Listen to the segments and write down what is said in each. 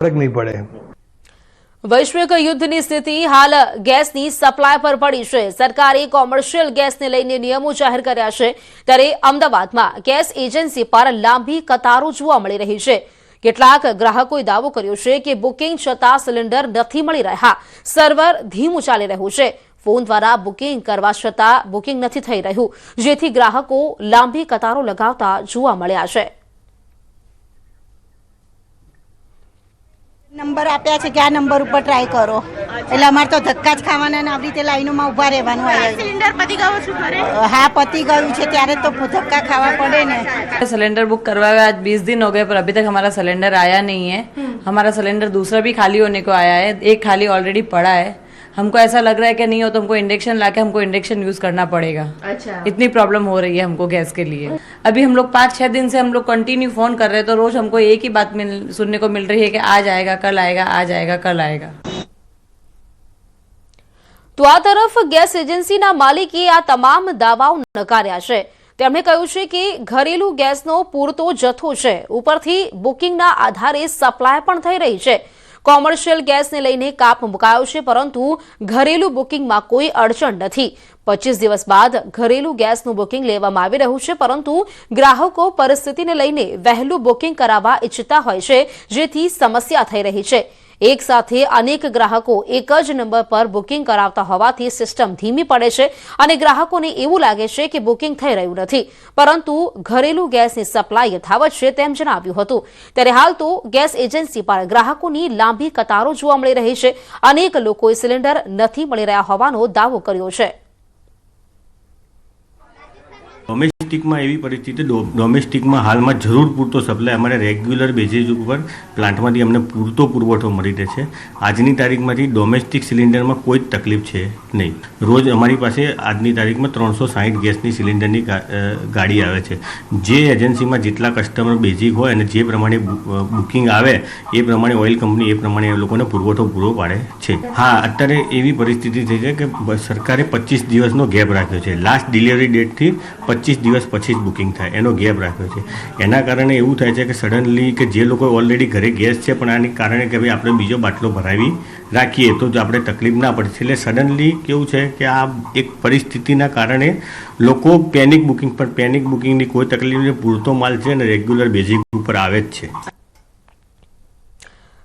ફરક નહીં પડે। વૈશ્વિક યુદ્ધની સ્થિતિ હાલ ગેસની સપ્લાય પર પડી છે। સરકારે કોમર્શિયલ ગેસને લઈને નિયમો જાહેર કર્યા છે, ત્યારે અમદાવાદમાં ગેસ એજન્સી પર લાંબી કતારો જોવા મળી રહી છે। કેટલાક ગ્રાહકોએ દાવો કર્યો છે કે બુકિંગ છતાં સિલિન્ડર નથી મળી રહ્યા, સર્વર ધીમું ચાલી રહ્યું છે। ફોન દ્વારા બુકિંગ કરવા છતાં બુકિંગ નથી થઈ રહ્યું, જેથી ગ્રાહકો લાંબી કતારો લગાવતા જોવા મળ્યા છે। નંબર આપ્યા છે કે આ નંબર ઉપર ટ્રાય કરો, એટલે અમારે તો ધક્કા જ ખાવાના ને આવી રીતે લાઈનોમાં ઊભા રહેવાનું। સિલિન્ડર પતી ગયો છું ઘરે? હા, પતી ગયું છે, ત્યારે તો ધક્કા ખાવા પડે ને। सिलेंडर बुक करवाए हुए आज 20 दिन हो गए, पर अभी तक हमारा सिलेंडर आया नहीं है। हमारा सिलेंडर दूसरा भी खाली होने को आया है, एक खाली ऑलरेडी पड़ा है। हमको ऐसा लग रहा है कि नहीं हो तो हमको इंडक्शन लाके हमको इंडक्शन यूज करना पड़ेगा। अच्छा, इतनी प्रॉब्लम हो रही है हमको गैस के लिए। अभी हम लोग 5-6 दिन से हम लोग कंटिन्यू फोन कर रहे हैं, तो रोज हमको एक ही बात सुनने को मिल रही है कि आज आएगा, कल आएगा, आज आएगा, कल आएगा। તો આ તરફ ગેસ એજન્સીના માલિકે આ તમામ દાવાઓ નકાર્યા છે। તેમણે કહ્યું છે કે ઘરેલુ ગેસનો પૂરતો જથ્થો છે, ઉપરથી બુકિંગના આધારે સપ્લાય પણ થઈ રહી છે। કોમર્શિયલ ગેસને લઈને કાપ મુકાયો છે, પરંતુ ઘરેલુ બુકિંગમાં કોઈ અડચણ નથી। 25 દિવસ બાદ ઘરેલુ ગેસનું બુકિંગ લેવામાં આવી રહ્યું છે, પરંતુ ગ્રાહકો પરિસ્થિતિને લઈને વહેલું બુકિંગ કરાવવા ઇચ્છતા હોય છે, જેથી સમસ્યા થઈ રહી છે। એક સાથે અનેક ગ્રાહકો એક જ નંબર પર બુકિંગ કરાવતા હોવાથી સિસ્ટમ ધીમી પડે છે અને ગ્રાહકોને એવું લાગે છે કે બુકિંગ થઈ રહ્યું નથી, પરંતુ ઘરેલુ ગેસની સપ્લાય યથાવત છે તેમ જણાવ્યું હતું। ત્યારે હાલ તો ગેસ એજન્સી પર ગ્રાહકોની લાંબી કતારો જોવા મળી રહી છે। અનેક લોકોએ સિલિન્ડર નથી મળી રહ્યા હોવાનો દાવો કર્યો છે। ડોમેસ્ટિકમાં એવી પરિસ્થિતિ, ડોમેસ્ટિકમાં હાલમાં જરૂર પૂરતો સપ્લાય અમારે રેગ્યુલર બેઝિસ ઉપર પ્લાન્ટમાંથી અમને પૂરતો પુરવઠો મળી રહે છે। આજની તારીખમાંથી ડોમેસ્ટિક સિલિન્ડરમાં કોઈ જ તકલીફ છે નહીં। રોજ અમારી પાસે આજની તારીખમાં 360 ગેસની સિલિન્ડરની ગાડી આવે છે। જે એજન્સીમાં જેટલા કસ્ટમર બેઝિક હોય અને જે પ્રમાણે બુકિંગ આવે એ પ્રમાણે ઓઇલ કંપની એ પ્રમાણે એ લોકોને પુરવઠો પૂરો પાડે છે। હા, અત્યારે એવી પરિસ્થિતિ થઈ છે કે સરકારે 25 દિવસનો ગેપ રાખ્યો છે। લાસ્ટ ડિલિવરી ડેટથી 25 દિવસ પછી જ બુકિંગ થાય એનો ગેપ રાખ્યો છે। એના કારણે એવું થાય છે કે સડનલી કે જે લોકો ઓલરેડી ઘરે ગેસ છે પણ આની કારણે કે ભાઈ આપણે બીજો બાટલો ભરાવી રાખીએ તો જ આપણે તકલીફ ના પડે, એટલે સડનલી કેવું છે કે આ એક પરિસ્થિતિના કારણે લોકો પેનિક બુકિંગની કોઈ તકલીફ નહીં, પૂરતો માલ છે અને રેગ્યુલર બેઝિક ઉપર આવે જ છે।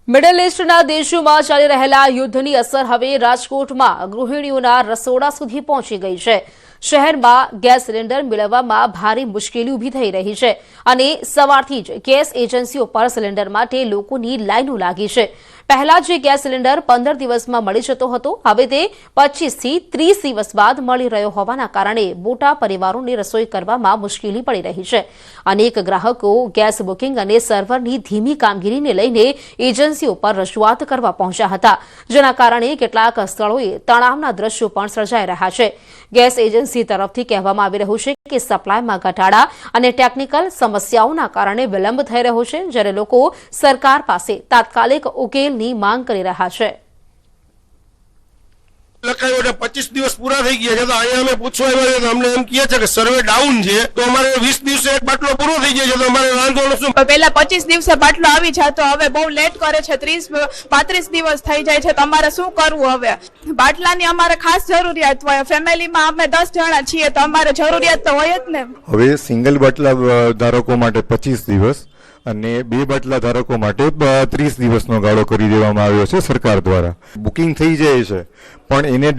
મિડલ ઇસ્ટના દેશોમાં ચાલી રહેલા યુદ્ધની અસર હવે રાજકોટમાં ગૃહિણીઓના રસોડા સુધી પહોંચી ગઈ છે। શહેરમાં ગેસ સિલિન્ડર મેળવવામાં ભારે મુશ્કેલી ઊભી થઈ રહી છે અને સવારથી જ ગેસ એજન્સીઓ પર સિલિન્ડર માટે લોકોની લાઈનો લાગી છે। પહેલા જે ગેસ સિલિન્ડર 15 દિવસમાં મળી જતો હતો, હવે તે 25 થી 30 દિવસ બાદ મળી રહ્યો હોવાના કારણે મોટા પરિવારોને રસોઈ કરવામાં મુશ્કેલી પડી રહી છે। અનેક ગ્રાહકો ગેસ બુકિંગ અને સર્વરની ધીમી કામગીરીને લઈને એજન્સીઓ પર રજૂઆત કરવા પહોંચ્યા હતા, જેના કારણે કેટલાક સ્થળોએ તણાવના દ્રશ્યો પણ સર્જાઈ રહ્યા છે। ગેસ એજન્સી તરફથી કહેવામાં આવી રહ્યું છે કે સપ્લાયમાં ઘટાડા અને ટેકનિકલ સમસ્યાઓના કારણે વિલંબ થઈ રહ્યો છે, જ્યારે લોકો સરકાર પાસે તાત્કાલિક ઉકેલની માંગ કરી રહ્યા છે। લખાયો એટલે 25 દિવસ પૂરા થઈ ગયા છે, તો અહીંયા અમે પૂછવા આવ્યા તો અમને એમ કહે છે કે સર્વે ડાઉન છે, તો અમારે 20 દિવસે એક બાટલો પૂરો થઈ જાય છે, તો અમારે રાંધવાનું શું? પહેલા 25 દિવસે બાટલો આવી જતો, હવે બહુ લેટ કરે છે, 30-35 દિવસ થઈ જાય છે, તો અમારે શું કરવું? હવે બાટલાની અમારે ખાસ જરૂરિયાત હોય। ફેમિલીમાં અમે 10 જણા છીએ, તો અમારે જરૂરિયાત તો હોય જ ને। હવે સિંગલ બાટલા ધારકો માટે 25 દિવસ અને 2 બાટલા ધારકો માટે 30 દિવસનો ગાળો કરી દેવામાં આવ્યો છે સરકાર દ્વારા। બુકિંગ થઈ જાય છે પણ એને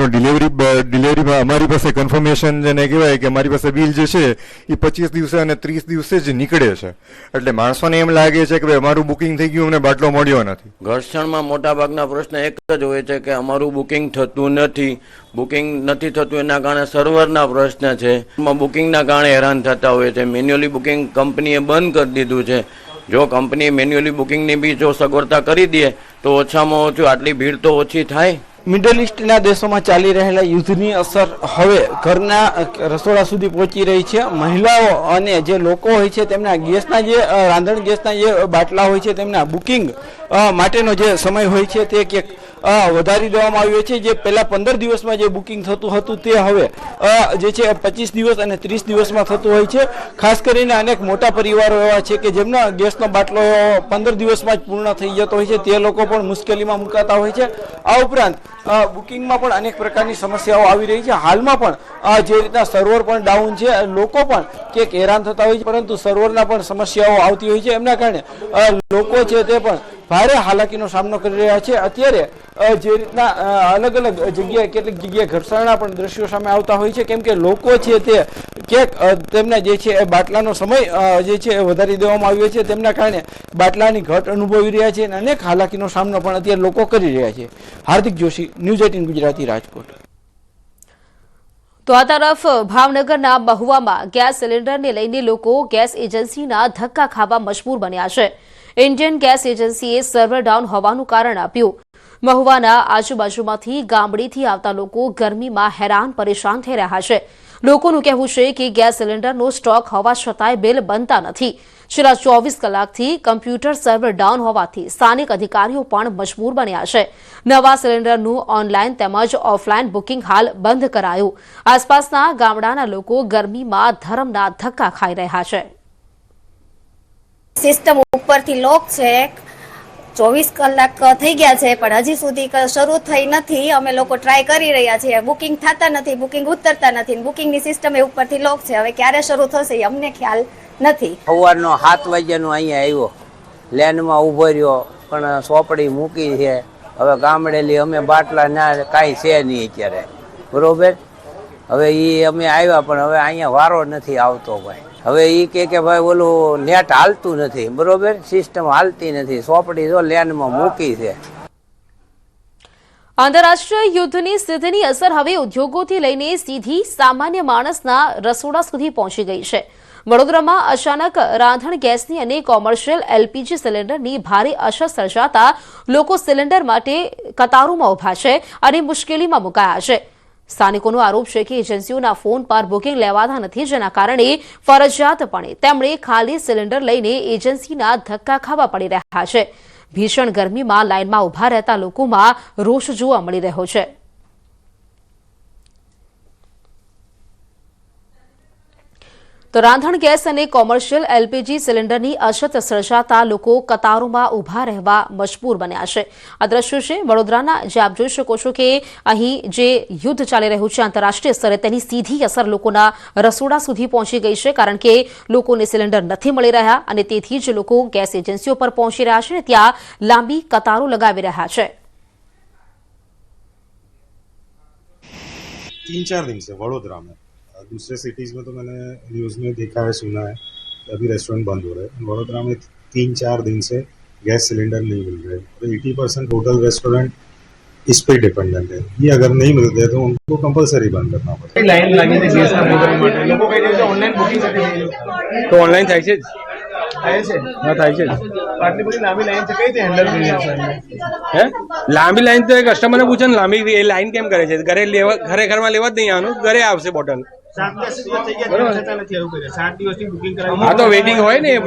ડિલિવરીમાં અમારી પાસે કન્ફર્મેશન જેને કહેવાય કે અમારી પાસે બિલ જે છે એ 25 દિવસે અને 30 દિવસે જ નીકળે છે, એટલે માણસોને એમ લાગે છે કે ભાઈ અમારું બુકિંગ થઈ ગયું, અમને બાટલો મળ્યો નથી। ઘર્ષણમાં મોટાભાગના પ્રશ્ન એક જ હોય છે કે અમારું બુકિંગ થતું નથી। બુકિંગ નથી થતું એના કારણે સર્વરના પ્રશ્ન છે, બુકિંગના કારણે હેરાન થતા હોય છે। મેન્યુઅલી બુકિંગ કંપનીએ બંધ કરી દીધું છે। જો કંપની મેન્યુઅલી બુકિંગની બી જો સગવડતા કરી દે તો ઓછામાં ઓછું આટલી ભીડ તો ઓછી થાય। મિડલ ઇસ્ટના દેશોમાં ચાલી રહેલા યુદ્ધની અસર હવે ઘરના રસોડા સુધી પહોંચી રહી છે। મહિલાઓ અને જે લોકો હોય છે તેમના ગેસના જે રાંધણ ગેસના જે બાટલા હોય છે તેમના બુકિંગ માટેનો જે સમય હોય છે તે ક્યાંક વધારી દેવામાં આવ્યો છે. જે પહેલા 15 દિવસમાં જે બુકિંગ થતું હતું તે હવે જે છે 25 દિવસ અને 30 દિવસમાં થતું હોય છે. ખાસ કરીને અનેક મોટા પરિવારો એવા છે કે જેમના ગેસનો બાટલો 15 દિવસમાં જ પૂર્ણ થઈ જતો હોય છે. તે લોકો પણ મુશ્કેલીમાં મુકાતા હોય છે. આ ઉપરાંત બુકિંગમાં પણ અનેક પ્રકારની સમસ્યાઓ આવી રહી છે. હાલમાં પણ જે રીતના સર્વર પણ ડાઉન છે, લોકો પણ ક્યાંક હેરાન થતા હોય છે, પરંતુ સર્વરના પણ સમસ્યાઓ આવતી હોય છે. એમના કારણે લોકો છે તે પણ ભારે હાલાકીનો સામનો કરી રહ્યા છે. અત્યારે જે રીતના અલગ અલગ જગ્યાએ કેટલીક જગ્યાએ ઘર્ષણના પણ દ્રશ્યો સામે આવતા હોય છે, કેમ કે લોકો છે તે ક્યાંક તેમના જે છે એ બાટલાનો સમય જે છે એ વધારી દેવામાં આવ્યો છે. તેમના કારણે બાટલાની ઘટ અનુભવી રહ્યા છે અને અનેક હાલાકીનો સામનો પણ અત્યારે લોકો કરી રહ્યા છે. હાર્દિક જોશી, ન્યૂઝ 18 ગુજરાતી, રાજકોટ. તો આ તરફ ભાવનગરના મહુવામાં ગેસ સિલિન્ડરને લઈને લોકો ગેસ એજન્સીના ધક્કા ખાવા મજબૂર બન્યા છે. ઇન્ડિયન ગેસ એજન્સીએ સર્વર ડાઉન હોવાનું કારણ આપ્યું. મહુવાના આજુબાજુમાંથી ગામડેથી આવતા લોકો ગરમીમાં હેરાન પરેશાન થઈ રહ્યા છે. લોકોનું કહેવું છે કે ગેસ સિલિન્ડરનો સ્ટોક હોવા છતાંય બિલ બનતા નથી. છેલ્લા 24 કલાકથી કમ્પ્યુટર સર્વર ડાઉન હોવાથી સ્થાનિક અધિકારીઓ પણ મજબૂર બન્યા છે. નવા સિલિન્ડરનું ઓનલાઈન તેમજ ઓફલાઈન બુકિંગ હાલ બંધ કરાયું. આસપાસના ગામડાના લોકો ગરમીમાં ધરમના ધક્કા ખાઈ રહ્યા છે. સિસ્ટમ ઉપરથી લોક છે, 24 કલાક થઈ ગયા છે પણ હજી સુધી શરૂ થઈ નથી. અમે લોકો ટ્રાય કરી રહ્યા છીએ, બુકિંગ થતા નથી, બુકિંગ ઉતરતા નથી. બુકિંગની સિસ્ટમ એ ઉપરથી લોક છે. હવે ક્યારે શરૂ થશે એ અમને ખ્યાલ નથી. સવારનો 7 વાગ્યાનો અહીંયા આવ્યો, લેનમાં ઉભો રહ્યો, પણ સોપડી મૂકી છે. હવે ગામડેલી અમે બાટલા ના કાંઈ છે નહીં અત્યારે, બરોબર. હવે એ અમે આવ્યા પણ હવે અહીંયા વારો નથી આવતો ભાઈ. હવે એ કે ભાઈ ઓલું નેટ હાલતું નથી, બરોબર, સિસ્ટમ હાલતી નથી. સોપડી જો લેનમાં મૂકી છે. આંતરરાષ્ટ્રીય યુદ્ધની સ્થિતિની અસર હવે ઉદ્યોગોથી લઈને સીધી સામાન્ય માણસના રસોડા સુધી પહોંચી ગઈ છે. વડોદરામાં અચાનક રાંધણ ગેસની અને કોમર્શિયલ એલપીજી સિલિન્ડરની ભારે અછત સર્જાતા લોકો સિલિન્ડર માટે કતારોમાં ઉભા છે અને મુશ્કેલીમાં મુકાયા છે. સ્થાનિકોનો આરોપ છે કે એજન્સીઓના ફોન પર બુકિંગ લેવાતા નથી, જેના કારણે ફરજિયાતપણે તેમણે ખાલી સિલિન્ડર લઈને એજન્સીના ધક્કા ખાવા પડી રહ્યા છે. ભીષણ ગરમીમાં લાઇનમાં ઉભા રહેતા લોકોમાં રોષ જોવા મળી રહ્યો છે. તો રાંધણ ગેસ અને કોમર્શિયલ એલપીજી સિલિન્ડરની અછત સર્જાતા લોકો કતારોમાં ઉભા રહેવા મજબૂર બન્યા છે. આ દ્રશ્યો છે વડોદરાના, જે આપ જોઈ શકો છો કે અહીં જે યુદ્ધ ચાલી રહ્યું છે આંતરરાષ્ટ્રીય સ્તરે, તેની સીધી અસર લોકોના રસોડા સુધી પહોંચી ગઈ છે, કારણ કે લોકોને સિલિન્ડર નથી મળી રહ્યા અને તેથી જ લોકો ગેસ એજન્સીઓ પર પહોંચી રહ્યા છે અને ત્યાં લાંબી કતારો લગાવી રહ્યા છે. 3-4 दिन से वडोदरा में, दूसरे सिटीज़ में तो मैंने न्यूज़ में देखा है, सुना है कि अभी रेस्टोरेंट बंद हो रहे हैं. वडोदरा में 3-4 दिन से गैस सिलेंडर नहीं मिल रहे और 80% होटल रेस्टोरेंट इस पे डिपेंडेंट है. ये अगर नहीं मिलते तो उनको कंपलसरी बंद करना पड़ता है. लाइन लगी थी गैस માટે લોકો કહી રહ્યા છે ઓનલાઈન બુકિંગ નથી. તો ઓનલાઈન થાય છે થાય છે. આટલી બધી લાંબી લાઈન છે, કઈ રીતે હેન્ડલ કરી છે? લાંબી લાઈન તો કસ્ટમરને પૂછે ને, લાંબી લાઈન કેમ કરે છે? ઘરે ઘરમાં લેવા જ નહીં આવવાનું, ઘરે આવશે બોટલ. 7 દિવસ થઈ ગયા, છતાં નથી આવું કરે. 7 દિવસથી બુકિંગ કરાવી, હા તો વેટિંગ હોય ને. એ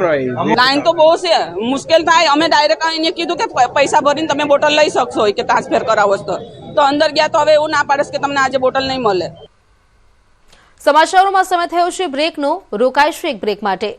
લાઈન તો બહુ છે, મુશ્કેલ થાય. અમે ડાયરેક્ટ એને કીધું કે પૈસા ભરીને તમે બોટલ લઈ શકશો કે ટ્રાન્સફર કરાવો તો અંદર ગયા તો હવે એવું ના પાડે કે તમને આજે બોટલ નહીં મળે. સમાચારોમાં સમય થયો છે બ્રેકનો. રોકાઈશું એક બ્રેક માટે.